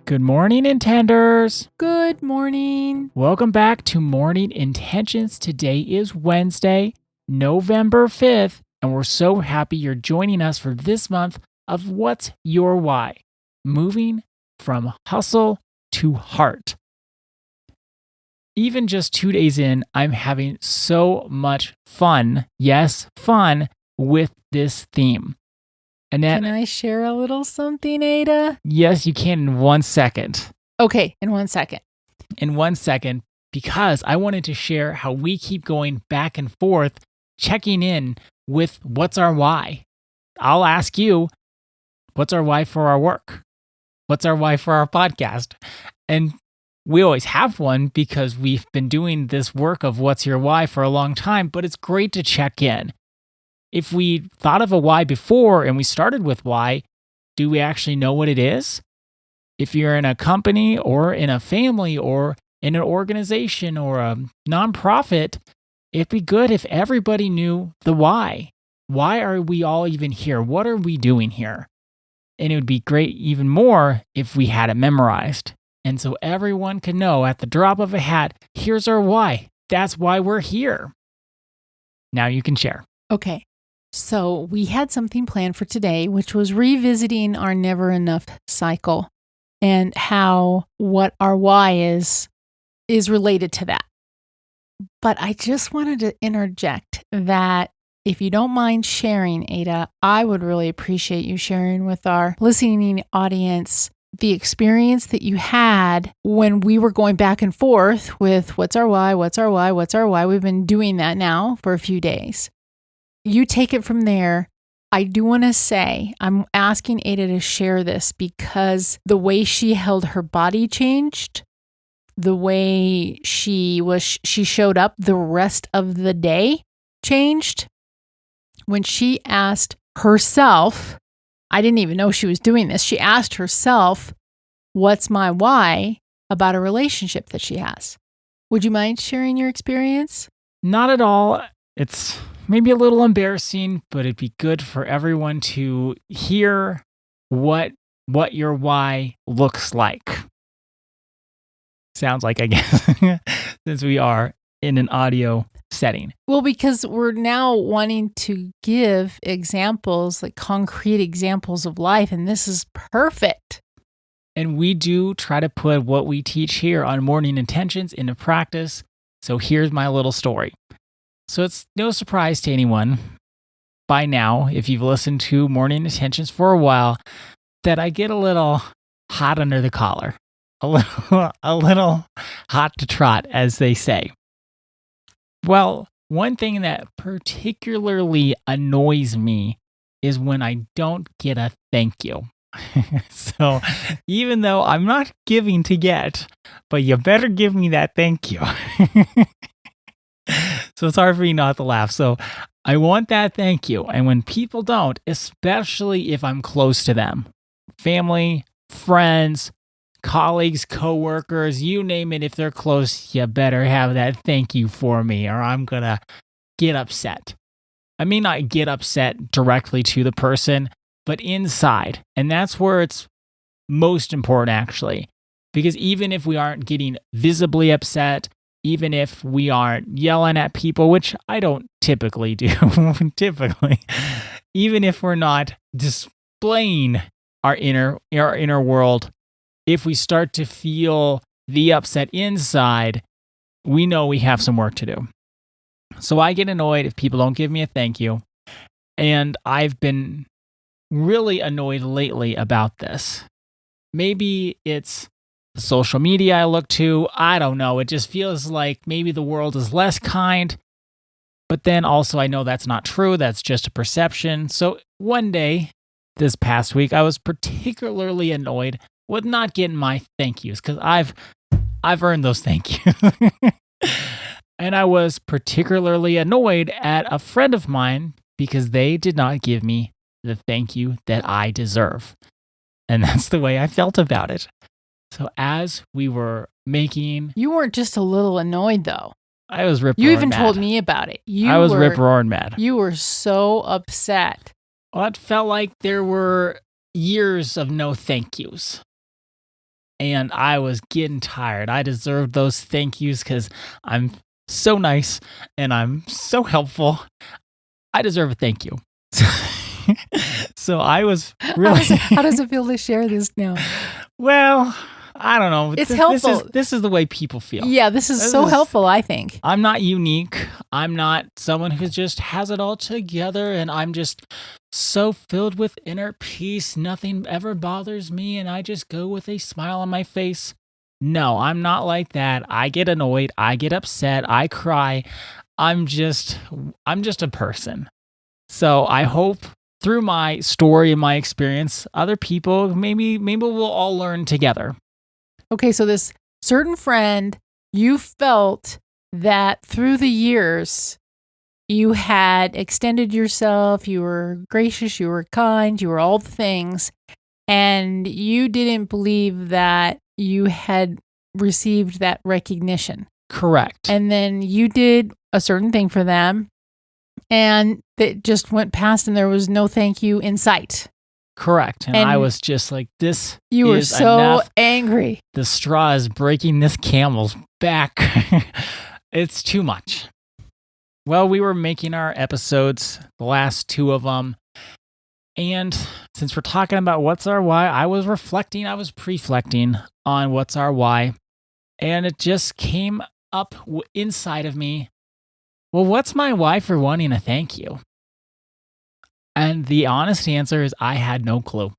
Good morning, Intenders. Good morning. Welcome back to Morning Intentions. Today is Wednesday, November 5th, and we're so happy you're joining us for this month of What's Your Why? Moving from hustle to heart. Even just 2 days in, I'm having so much fun, yes, fun, with this theme. Annette, Can I share a little something, Ada? yes, you can in 1 second. Okay, in 1 second. In 1 second, because I wanted to share how we keep going back and forth, checking in with what's our why. I'll ask you, what's our why for our work? What's our why for our podcast? And we always have one because we've been doing this work of what's your why for a long time, but it's great to check in. If we thought of a why before and we started with why, do we actually know what it is? If you're in a company or in a family or in an organization or a nonprofit, it'd be good if everybody knew the why. Why are we all even here? What are we doing here? And it would be great even more if we had it memorized. And so everyone could know at the drop of a hat, here's our why. That's why we're here. Now you can share. Okay, so we had something planned for today, which was revisiting our never enough cycle and how what our why is related to that. But I just wanted to interject that if you don't mind sharing, Ada, I would really appreciate you sharing with our listening audience the experience that you had when we were going back and forth with what's our why, what's our why, what's our why. We've been doing that now for a few days. You take it from there. I do want to say, I'm asking Ada to share this because the way she held her body changed, the way she showed up the rest of the day changed. When she asked herself, I didn't even know she was doing this. She asked herself, what's my why about a relationship that she has? Would you mind sharing your experience? Not at all. It's maybe a little embarrassing, but it'd be good for everyone to hear what your why looks like. Sounds like, I guess, since we are in an audio setting. Well, because we're now wanting to give examples, like concrete examples of life, and this is perfect. And we do try to put what we teach here on Morning Intentions into practice. So here's my little story. So it's no surprise to anyone by now, if you've listened to Morning Intentions for a while, that I get a little hot under the collar, a little hot to trot, as they say. Well, one thing that particularly annoys me is when I don't get a thank you. So even though I'm not giving to get, but you better give me that thank you. So it's hard for me not to laugh. So I want that thank you. And when people don't, especially if I'm close to them, family, friends, colleagues, coworkers, you name it, if they're close, you better have that thank you for me or I'm going to get upset. I may not get upset directly to the person, but inside. And that's where it's most important, actually, because even if we aren't getting visibly upset, even if we aren't yelling at people, which I don't typically do, even if we're not displaying our inner world, if we start to feel the upset inside, we know we have some work to do. So I get annoyed if people don't give me a thank you. And I've been really annoyed lately about this. Maybe it's the social media I look to. I don't know. It just feels like maybe the world is less kind. But then also I know that's not true. That's just a perception. So one day this past week, I was particularly annoyed with not getting my thank yous because I've earned those thank yous. And I was particularly annoyed at a friend of mine because they did not give me the thank you that I deserve. And that's the way I felt about it. So as we were making... You weren't just a little annoyed, though. I was rip-roaring You even mad. told me about it. I was rip-roaring mad. You were so upset. Well, it felt like there were years of no thank yous. and I was getting tired. I deserved those thank yous because I'm so nice and I'm so helpful. I deserve a thank you. So I was really. How does it feel to share this now? Well, I don't know. It's helpful. This is the way people feel. Yeah, this is so helpful, I think. I'm not unique. I'm not someone who just has it all together, and I'm just so filled with inner peace. Nothing ever bothers me, and I just go with a smile on my face. No, I'm not like that. I get annoyed. I get upset. I cry. I'm just a person. So I hope through my story and my experience, other people, maybe we'll all learn together. Okay, so this certain friend, you felt that through the years, you had extended yourself, you were gracious, you were kind, you were all the things, and you didn't believe that you had received that recognition. Correct. And then you did a certain thing for them, and it just went past, and there was no thank you in sight. Correct. And I was just like, this you were is so enough. Angry. The straw is breaking this camel's back. It's too much. Well, we were making our episodes, the last 2 of them. And since we're talking about what's our why, I was preflecting on what's our why. And it just came up inside of me. Well, what's my why for wanting a thank you? And the honest answer is I had no clue.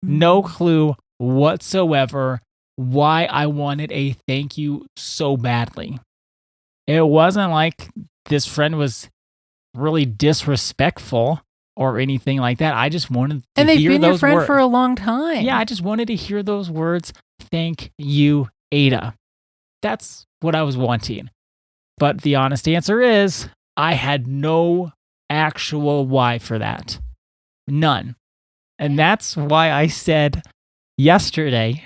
No clue whatsoever why I wanted a thank you so badly. It wasn't like this friend was really disrespectful or anything like that. I just wanted to hear those words. And they've been your friend for a long time. Yeah, I just wanted to hear those words. Thank you, Ada. That's what I was wanting. But the honest answer is I had no actual why for that. None. And that's why I said yesterday,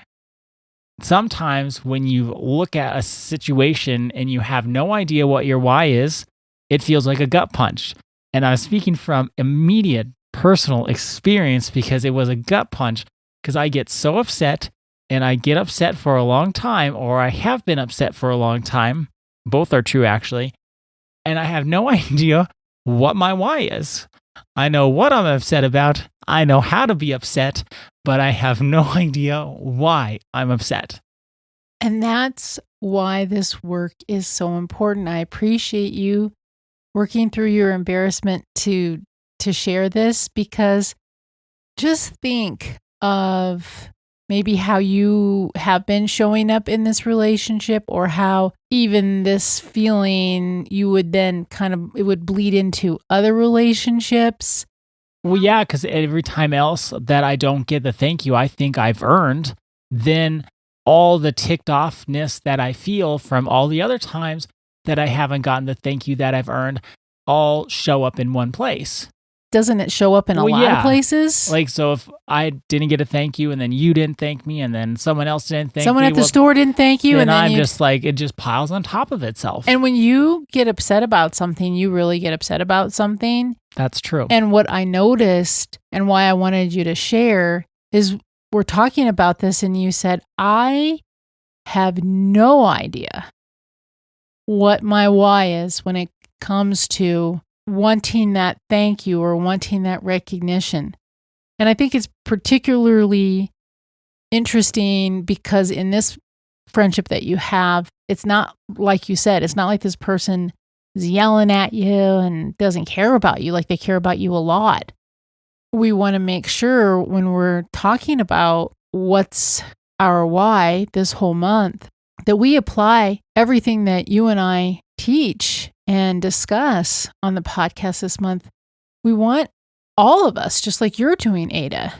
sometimes when you look at a situation and you have no idea what your why is, it feels like a gut punch. And I'm speaking from immediate personal experience because it was a gut punch because I get so upset and I get upset for a long time, or I have been upset for a long time. Both are true, actually. And I have no idea what my why is. I know what I'm upset about. I know how to be upset, but I have no idea why I'm upset. And that's why this work is so important. I appreciate you working through your embarrassment to share this, because just think of maybe how you have been showing up in this relationship, or how even this feeling you would then it would bleed into other relationships. Well, yeah, because every time else that I don't get the thank you I think I've earned, then all the ticked offness that I feel from all the other times that I haven't gotten the thank you that I've earned all show up in one place. Doesn't it show up in a lot of places? Like, so if I didn't get a thank you, and then you didn't thank me, and then someone else didn't thank me. Someone at the store didn't thank you. And then I'm just like, it just piles on top of itself. And when you get upset about something, you really get upset about something. That's true. And what I noticed, and why I wanted you to share, is we're talking about this, and you said, I have no idea what my why is when it comes to wanting that thank you or wanting that recognition. And I think it's particularly interesting because in this friendship that you have, it's not like you said, it's not like this person is yelling at you and doesn't care about you. Like, they care about you a lot. We want to make sure when we're talking about what's our why this whole month, that we apply everything that you and I teach and discuss on the podcast this month. We want all of us, just like you're doing, Ada,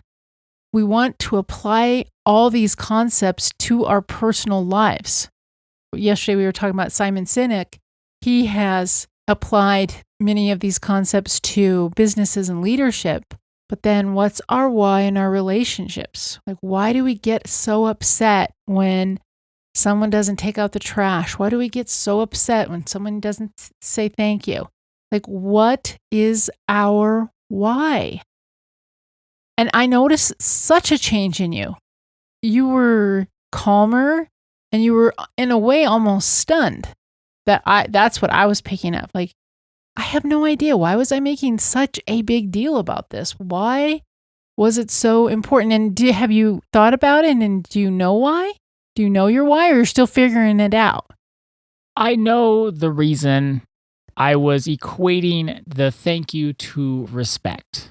we want to apply all these concepts to our personal lives. Yesterday we were talking about Simon Sinek. He has applied many of these concepts to businesses and leadership. But then what's our why in our relationships? Like, why do we get so upset when someone doesn't take out the trash? Why do we get so upset when someone doesn't say thank you? Like, what is our why? And I noticed such a change in you. You were calmer, and you were in a way almost stunned. That's what I was picking up. Like, I have no idea. Why was I making such a big deal about this? Why was it so important? And have you thought about it? And do you know why? Do you know your why, or you're still figuring it out? I know the reason. I was equating the thank you to respect,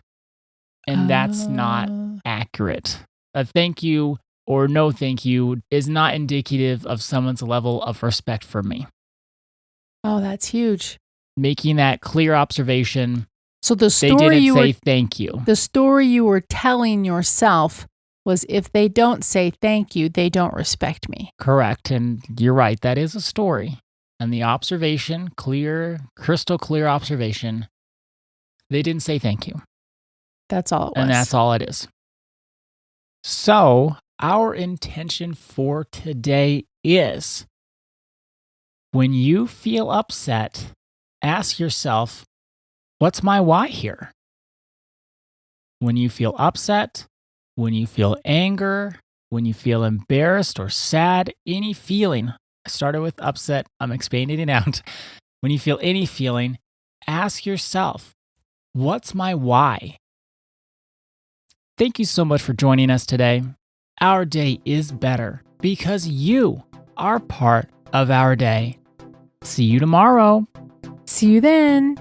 and that's not accurate. A thank you or no thank you is not indicative of someone's level of respect for me. Oh, that's huge. Making that clear observation. So the They story didn't you say were thank you. the story you were telling yourself was, if they don't say thank you, they don't respect me. Correct. And you're right. That is a story. And the observation, crystal clear observation, they didn't say thank you. That's all it was. And that's all it is. So, our intention for today is, when you feel upset, ask yourself, what's my why here? When you feel upset, when you feel anger, when you feel embarrassed or sad, any feeling. I started with upset, I'm expanding it out. When you feel any feeling, ask yourself, what's my why? Thank you so much for joining us today. Our day is better because you are part of our day. See you tomorrow. See you then.